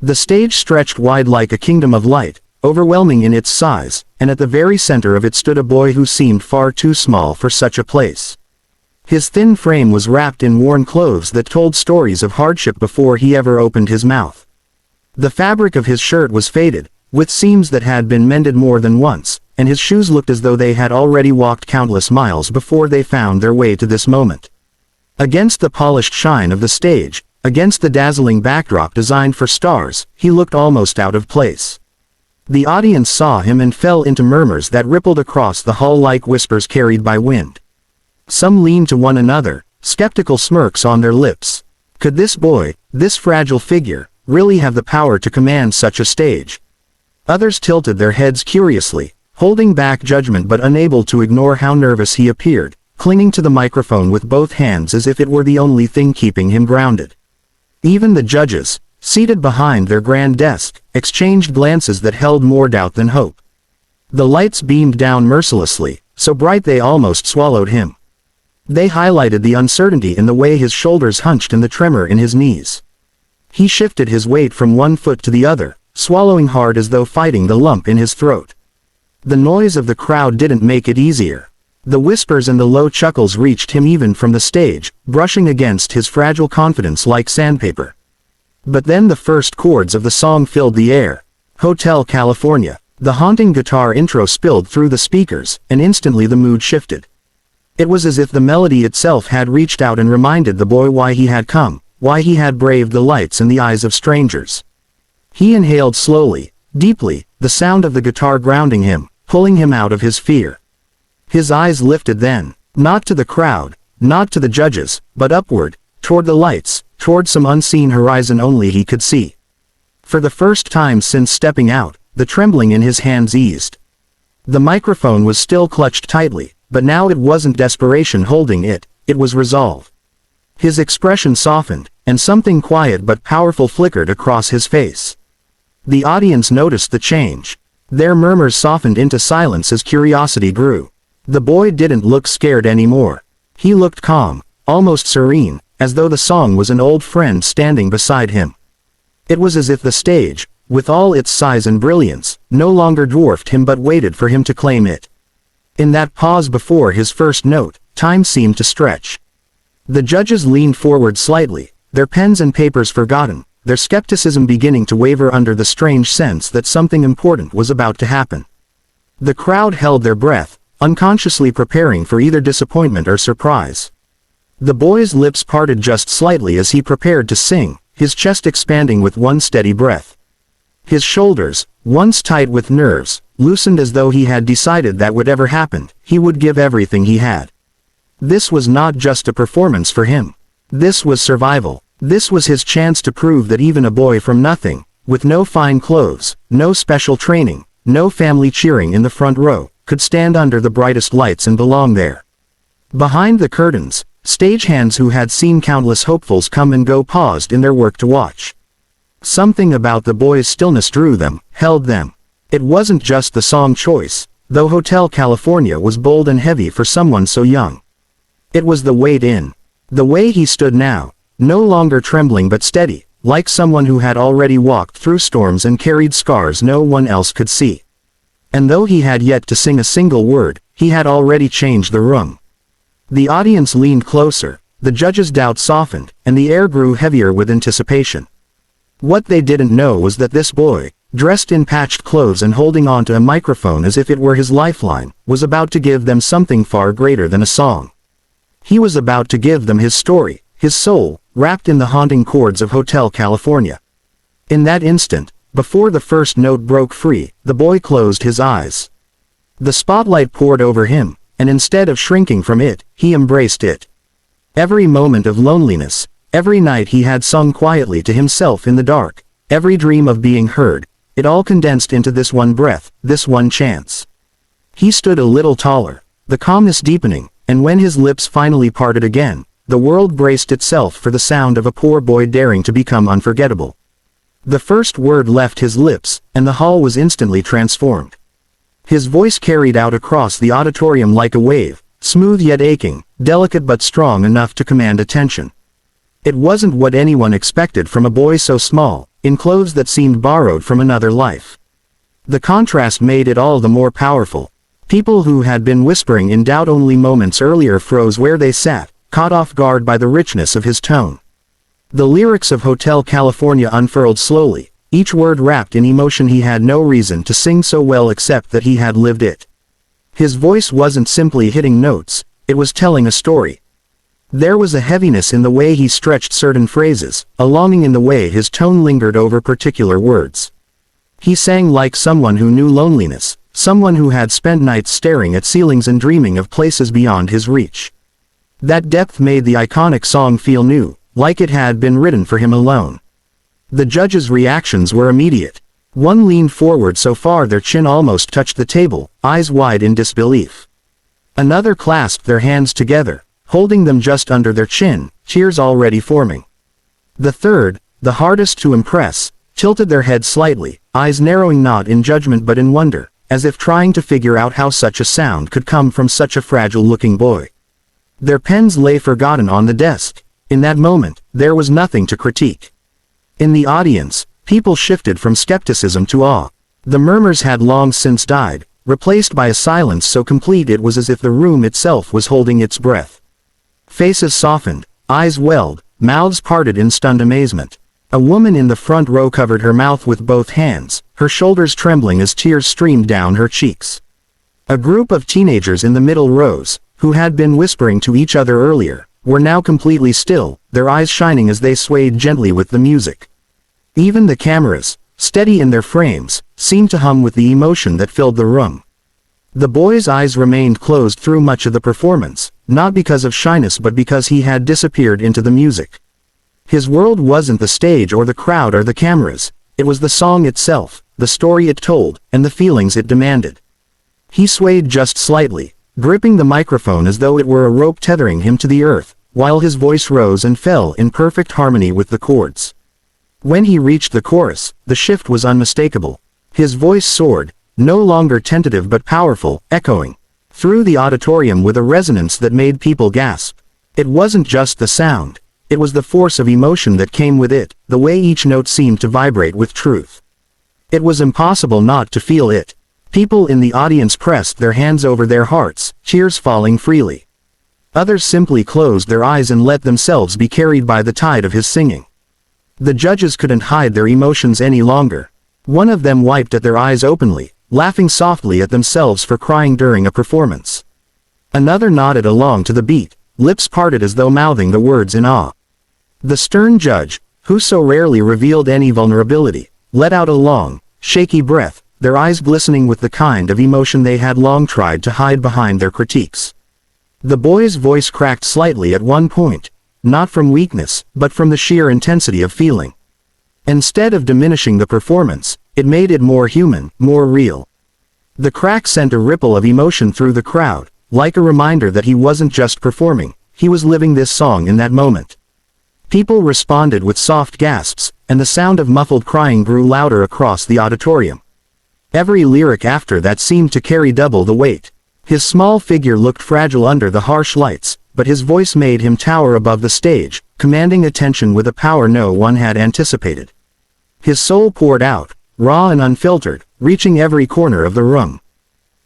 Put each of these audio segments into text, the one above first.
The stage stretched wide like a kingdom of light, overwhelming in its size, and at the very center of it stood a boy who seemed far too small for such a place. His thin frame was wrapped in worn clothes that told stories of hardship before he ever opened his mouth. The fabric of his shirt was faded, with seams that had been mended more than once, and his shoes looked as though they had already walked countless miles before they found their way to this moment. Against the polished shine of the stage, against the dazzling backdrop designed for stars, he looked almost out of place. The audience saw him and fell into murmurs that rippled across the hall like whispers carried by wind. Some leaned to one another, skeptical smirks on their lips. Could this boy, this fragile figure, really have the power to command such a stage? Others tilted their heads curiously, holding back judgment but unable to ignore how nervous he appeared, clinging to the microphone with both hands as if it were the only thing keeping him grounded. Even the judges, seated behind their grand desk, exchanged glances that held more doubt than hope. The lights beamed down mercilessly, so bright they almost swallowed him. They highlighted the uncertainty in the way his shoulders hunched and the tremor in his knees. He shifted his weight from one foot to the other, swallowing hard as though fighting the lump in his throat. The noise of the crowd didn't make it easier. The whispers and the low chuckles reached him even from the stage, brushing against his fragile confidence like sandpaper. But then the first chords of the song filled the air. Hotel California. The haunting guitar intro spilled through the speakers, and instantly the mood shifted. It was as if the melody itself had reached out and reminded the boy why he had come, why he had braved the lights and the eyes of strangers. He inhaled slowly, deeply, the sound of the guitar grounding him, pulling him out of his fear. His eyes lifted then, not to the crowd, not to the judges, but upward, toward the lights, toward some unseen horizon only he could see. For the first time since stepping out, the trembling in his hands eased. The microphone was still clutched tightly, but now it wasn't desperation holding it, it was resolve. His expression softened, and something quiet but powerful flickered across his face. The audience noticed the change. Their murmurs softened into silence as curiosity grew. The boy didn't look scared anymore. He looked calm, almost serene, as though the song was an old friend standing beside him. It was as if the stage, with all its size and brilliance, no longer dwarfed him but waited for him to claim it. In that pause before his first note, time seemed to stretch. The judges leaned forward slightly, their pens and papers forgotten, their skepticism beginning to waver under the strange sense that something important was about to happen. The crowd held their breath, unconsciously preparing for either disappointment or surprise. The boy's lips parted just slightly as he prepared to sing, his chest expanding with one steady breath. His shoulders, once tight with nerves, loosened as though he had decided that whatever happened, he would give everything he had. This was not just a performance for him. This was survival. This was his chance to prove that even a boy from nothing, with no fine clothes, no special training, no family cheering in the front row, could stand under the brightest lights and belong there. Behind the curtains, stagehands who had seen countless hopefuls come and go paused in their work to watch. Something about the boy's stillness drew them, held them. It wasn't just the song choice, though Hotel California was bold and heavy for someone so young. It was the weight in. The way he stood now, no longer trembling but steady, like someone who had already walked through storms and carried scars no one else could see. And though he had yet to sing a single word, he had already changed the room. The audience leaned closer, the judges' doubt softened, and the air grew heavier with anticipation. What they didn't know was that this boy, dressed in patched clothes and holding onto a microphone as if it were his lifeline, was about to give them something far greater than a song. He was about to give them his story, his soul, wrapped in the haunting chords of Hotel California. In that instant, before the first note broke free, the boy closed his eyes. The spotlight poured over him, and instead of shrinking from it, he embraced it. Every moment of loneliness, every night he had sung quietly to himself in the dark, every dream of being heard, it all condensed into this one breath, this one chance. He stood a little taller, the calmness deepening, and when his lips finally parted again, the world braced itself for the sound of a poor boy daring to become unforgettable. The first word left his lips, and the hall was instantly transformed. His voice carried out across the auditorium like a wave, smooth yet aching, delicate but strong enough to command attention. It wasn't what anyone expected from a boy so small, in clothes that seemed borrowed from another life. The contrast made it all the more powerful. People who had been whispering in doubt only moments earlier froze where they sat, caught off guard by the richness of his tone. The lyrics of Hotel California unfurled slowly, each word wrapped in emotion he had no reason to sing so well except that he had lived it. His voice wasn't simply hitting notes, it was telling a story. There was a heaviness in the way he stretched certain phrases, a longing in the way his tone lingered over particular words. He sang like someone who knew loneliness, someone who had spent nights staring at ceilings and dreaming of places beyond his reach. That depth made the iconic song feel new, like it had been written for him alone. The judges' reactions were immediate. One leaned forward so far their chin almost touched the table, eyes wide in disbelief. Another clasped their hands together, holding them just under their chin, tears already forming. The third, the hardest to impress, tilted their head slightly, eyes narrowing not in judgment but in wonder, as if trying to figure out how such a sound could come from such a fragile-looking boy. Their pens lay forgotten on the desk. In that moment, there was nothing to critique. In the audience, people shifted from skepticism to awe. The murmurs had long since died, replaced by a silence so complete it was as if the room itself was holding its breath. Faces softened, eyes welled, mouths parted in stunned amazement. A woman in the front row covered her mouth with both hands, her shoulders trembling as tears streamed down her cheeks. A group of teenagers in the middle rows, who had been whispering to each other earlier, were now completely still, their eyes shining as they swayed gently with the music. Even the cameras, steady in their frames, seemed to hum with the emotion that filled the room. The boy's eyes remained closed through much of the performance, not because of shyness but because he had disappeared into the music. His world wasn't the stage or the crowd or the cameras, it was the song itself, the story it told, and the feelings it demanded. He swayed just slightly, gripping the microphone as though it were a rope tethering him to the earth, while his voice rose and fell in perfect harmony with the chords. When he reached the chorus, the shift was unmistakable. His voice soared, no longer tentative but powerful, echoing through the auditorium with a resonance that made people gasp. It wasn't just the sound, it was the force of emotion that came with it, the way each note seemed to vibrate with truth. It was impossible not to feel it. People in the audience pressed their hands over their hearts, tears falling freely. Others simply closed their eyes and let themselves be carried by the tide of his singing. The judges couldn't hide their emotions any longer. One of them wiped at their eyes openly, laughing softly at themselves for crying during a performance. Another nodded along to the beat, lips parted as though mouthing the words in awe. The stern judge, who so rarely revealed any vulnerability, let out a long, shaky breath, their eyes glistening with the kind of emotion they had long tried to hide behind their critiques. The boy's voice cracked slightly at one point, not from weakness, but from the sheer intensity of feeling. Instead of diminishing the performance, it made it more human, more real. The crack sent a ripple of emotion through the crowd, like a reminder that he wasn't just performing, he was living this song in that moment. People responded with soft gasps, and the sound of muffled crying grew louder across the auditorium. Every lyric after that seemed to carry double the weight. His small figure looked fragile under the harsh lights, but his voice made him tower above the stage, commanding attention with a power no one had anticipated. His soul poured out, raw and unfiltered, reaching every corner of the room.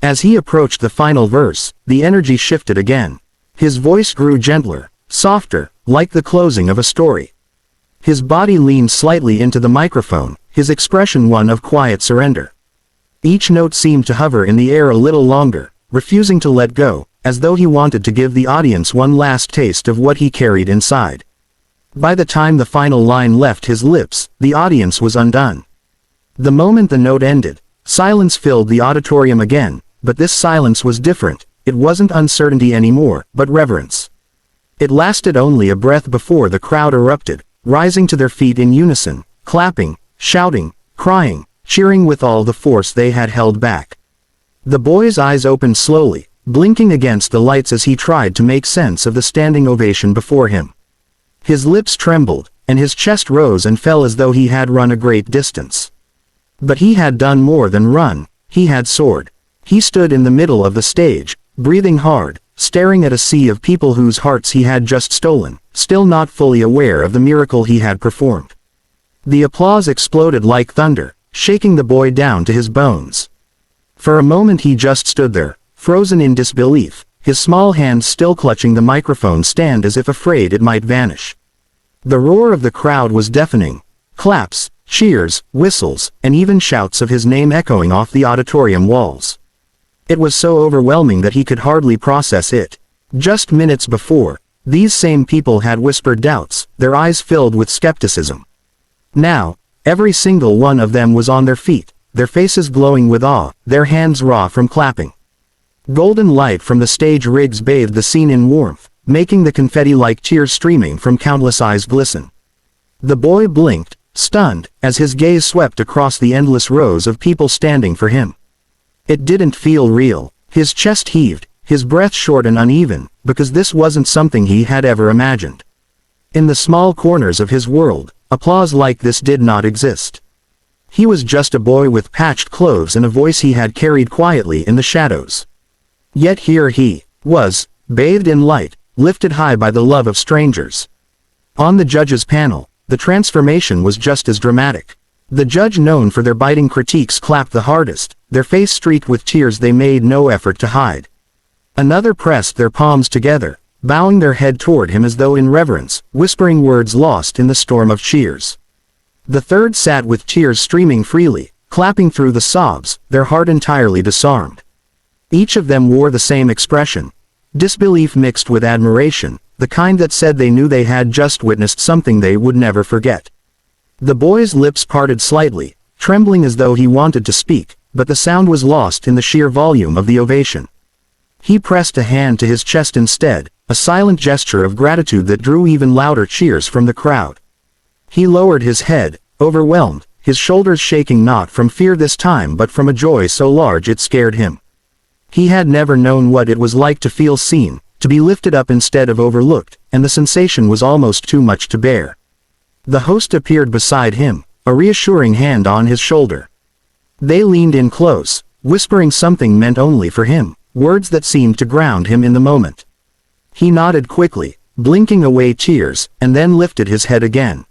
As he approached the final verse, the energy shifted again. His voice grew gentler, softer, like the closing of a story. His body leaned slightly into the microphone, his expression one of quiet surrender. Each note seemed to hover in the air a little longer, refusing to let go, as though he wanted to give the audience one last taste of what he carried inside. By the time the final line left his lips, the audience was undone. The moment the note ended, silence filled the auditorium again, but this silence was different. It wasn't uncertainty anymore, but reverence. It lasted only a breath before the crowd erupted, rising to their feet in unison, clapping, shouting, crying, cheering with all the force they had held back. The boy's eyes opened slowly, blinking against the lights as he tried to make sense of the standing ovation before him. His lips trembled, and his chest rose and fell as though he had run a great distance. But he had done more than run, he had soared. He stood in the middle of the stage, breathing hard, staring at a sea of people whose hearts he had just stolen, still not fully aware of the miracle he had performed. The applause exploded like thunder, shaking the boy down to his bones. For a moment he just stood there, frozen in disbelief, his small hands still clutching the microphone stand as if afraid it might vanish. The roar of the crowd was deafening. Claps, cheers, whistles, and even shouts of his name echoing off the auditorium walls. It was so overwhelming that he could hardly process it. Just minutes before, these same people had whispered doubts, their eyes filled with skepticism. Now, every single one of them was on their feet, their faces glowing with awe, their hands raw from clapping. Golden light from the stage rigs bathed the scene in warmth, making the confetti-like tears streaming from countless eyes glisten. The boy blinked, stunned, as his gaze swept across the endless rows of people standing for him. It didn't feel real. His chest heaved, his breath short and uneven, because this wasn't something he had ever imagined. In the small corners of his world, applause like this did not exist. He was just a boy with patched clothes and a voice he had carried quietly in the shadows. Yet here he was, bathed in light, lifted high by the love of strangers. On the judges' panel, the transformation was just as dramatic. The judge known for their biting critiques clapped the hardest, their face streaked with tears they made no effort to hide. Another pressed their palms together, bowing their head toward him as though in reverence, whispering words lost in the storm of cheers. The third sat with tears streaming freely, clapping through the sobs, their heart entirely disarmed. Each of them wore the same expression, disbelief mixed with admiration, the kind that said they knew they had just witnessed something they would never forget. The boy's lips parted slightly, trembling as though he wanted to speak, but the sound was lost in the sheer volume of the ovation. He pressed a hand to his chest instead, a silent gesture of gratitude that drew even louder cheers from the crowd. He lowered his head, overwhelmed, his shoulders shaking not from fear this time but from a joy so large it scared him. He had never known what it was like to feel seen, to be lifted up instead of overlooked, and the sensation was almost too much to bear. The host appeared beside him, a reassuring hand on his shoulder. They leaned in close, whispering something meant only for him, words that seemed to ground him in the moment. He nodded quickly, blinking away tears, and then lifted his head again.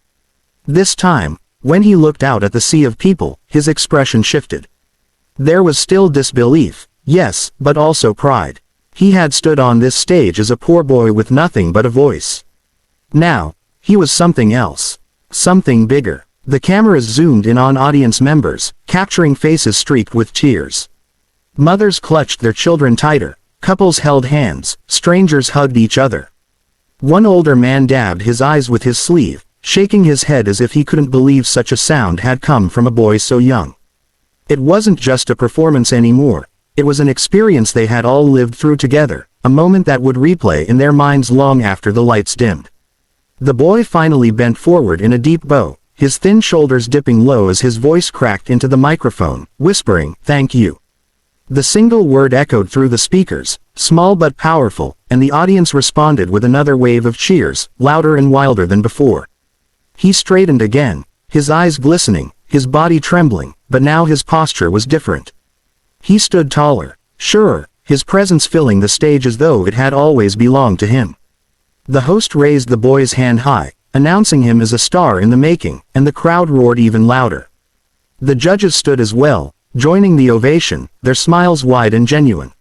This time, when he looked out at the sea of people, his expression shifted. There was still disbelief, yes, but also pride. He had stood on this stage as a poor boy with nothing but a voice. Now, he was something else. Something bigger. The cameras zoomed in on audience members, capturing faces streaked with tears. Mothers clutched their children tighter, couples held hands, strangers hugged each other. One older man dabbed his eyes with his sleeve, shaking his head as if he couldn't believe such a sound had come from a boy so young. It wasn't just a performance anymore. It was an experience they had all lived through together, a moment that would replay in their minds long after the lights dimmed. The boy finally bent forward in a deep bow, his thin shoulders dipping low as his voice cracked into the microphone, whispering, "Thank you." The single word echoed through the speakers, small but powerful, and the audience responded with another wave of cheers, louder and wilder than before. He straightened again, his eyes glistening, his body trembling, but now his posture was different. He stood taller, surer, his presence filling the stage as though it had always belonged to him. The host raised the boy's hand high, announcing him as a star in the making, and the crowd roared even louder. The judges stood as well, joining the ovation, their smiles wide and genuine.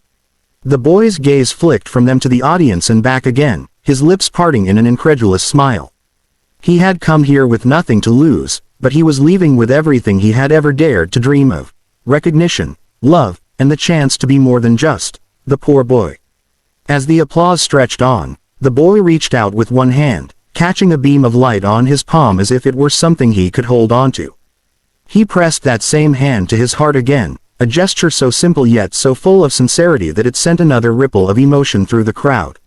The boy's gaze flicked from them to the audience and back again, his lips parting in an incredulous smile. He had come here with nothing to lose, but he was leaving with everything he had ever dared to dream of: recognition, love, and the chance to be more than just the poor boy. As the applause stretched on, the boy reached out with one hand, catching a beam of light on his palm as if it were something he could hold onto. He pressed that same hand to his heart again, a gesture so simple yet so full of sincerity that it sent another ripple of emotion through the crowd.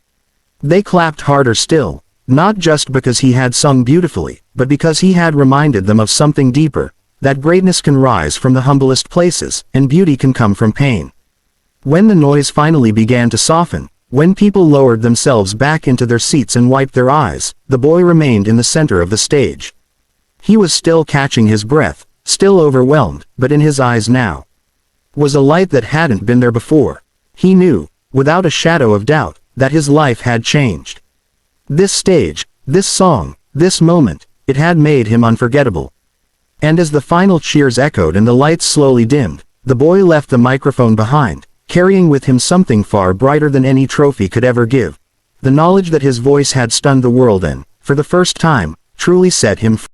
They clapped harder still, not just because he had sung beautifully, but because he had reminded them of something deeper, that greatness can rise from the humblest places, and beauty can come from pain. When the noise finally began to soften, when people lowered themselves back into their seats and wiped their eyes, the boy remained in the center of the stage. He was still catching his breath, still overwhelmed, but in his eyes now was a light that hadn't been there before. He knew, without a shadow of doubt, that his life had changed. This stage, this song, this moment, it had made him unforgettable. And as the final cheers echoed and the lights slowly dimmed, the boy left the microphone behind, carrying with him something far brighter than any trophy could ever give. The knowledge that his voice had stunned the world and, for the first time, truly set him free.